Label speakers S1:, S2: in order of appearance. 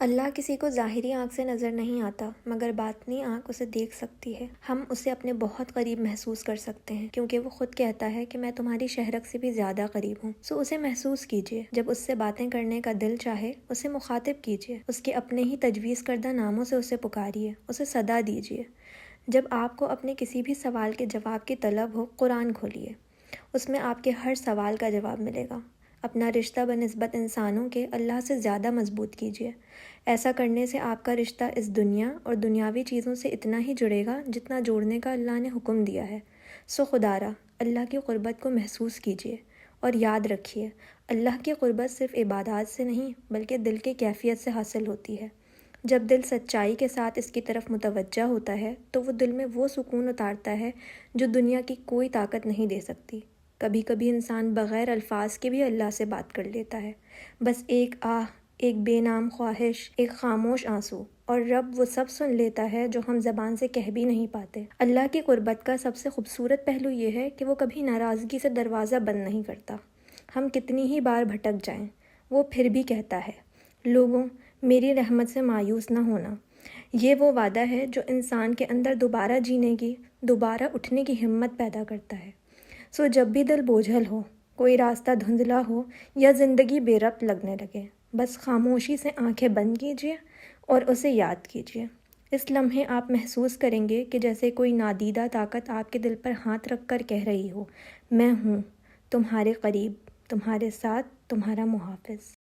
S1: اللہ کسی کو ظاہری آنکھ سے نظر نہیں آتا، مگر باطنی آنکھ اسے دیکھ سکتی ہے۔ ہم اسے اپنے بہت قریب محسوس کر سکتے ہیں، کیونکہ وہ خود کہتا ہے کہ میں تمہاری شہرک سے بھی زیادہ قریب ہوں۔ سو اسے محسوس کیجیے۔ جب اس سے باتیں کرنے کا دل چاہے، اسے مخاطب کیجیے۔ اس کے اپنے ہی تجویز کردہ ناموں سے اسے پکاریے، اسے صدا دیجیے۔ جب آپ کو اپنے کسی بھی سوال کے جواب کی طلب ہو، قرآن کھولیے۔ اس میں آپ کے ہر سوال کا جواب ملے گا۔ اپنا رشتہ بنسبت انسانوں کے اللہ سے زیادہ مضبوط کیجیے۔ ایسا کرنے سے آپ کا رشتہ اس دنیا اور دنیاوی چیزوں سے اتنا ہی جڑے گا جتنا جوڑنے کا اللہ نے حکم دیا ہے۔ سو خدارا اللہ کی قربت کو محسوس کیجیے اور یاد رکھیے، اللہ کی قربت صرف عبادات سے نہیں بلکہ دل کی کیفیت سے حاصل ہوتی ہے۔ جب دل سچائی کے ساتھ اس کی طرف متوجہ ہوتا ہے تو وہ دل میں وہ سکون اتارتا ہے جو دنیا کی کوئی طاقت نہیں دے سکتی۔ کبھی کبھی انسان بغیر الفاظ کے بھی اللہ سے بات کر لیتا ہے، بس ایک آہ، ایک بے نام خواہش، ایک خاموش آنسو، اور رب وہ سب سن لیتا ہے جو ہم زبان سے کہہ بھی نہیں پاتے۔ اللہ کی قربت کا سب سے خوبصورت پہلو یہ ہے کہ وہ کبھی ناراضگی سے دروازہ بند نہیں کرتا۔ ہم کتنی ہی بار بھٹک جائیں، وہ پھر بھی کہتا ہے، لوگوں میری رحمت سے مایوس نہ ہونا۔ یہ وہ وعدہ ہے جو انسان کے اندر دوبارہ جینے کی، دوبارہ اٹھنے کی ہمت پیدا کرتا ہے۔ سو جب بھی دل بوجھل ہو، کوئی راستہ دھندلا ہو یا زندگی بے ربط لگنے لگے، بس خاموشی سے آنکھیں بند کیجیے اور اسے یاد کیجیے۔ اس لمحے آپ محسوس کریں گے کہ جیسے کوئی نادیدہ طاقت آپ کے دل پر ہاتھ رکھ کر کہہ رہی ہو، میں ہوں تمہارے قریب، تمہارے ساتھ، تمہارا محافظ۔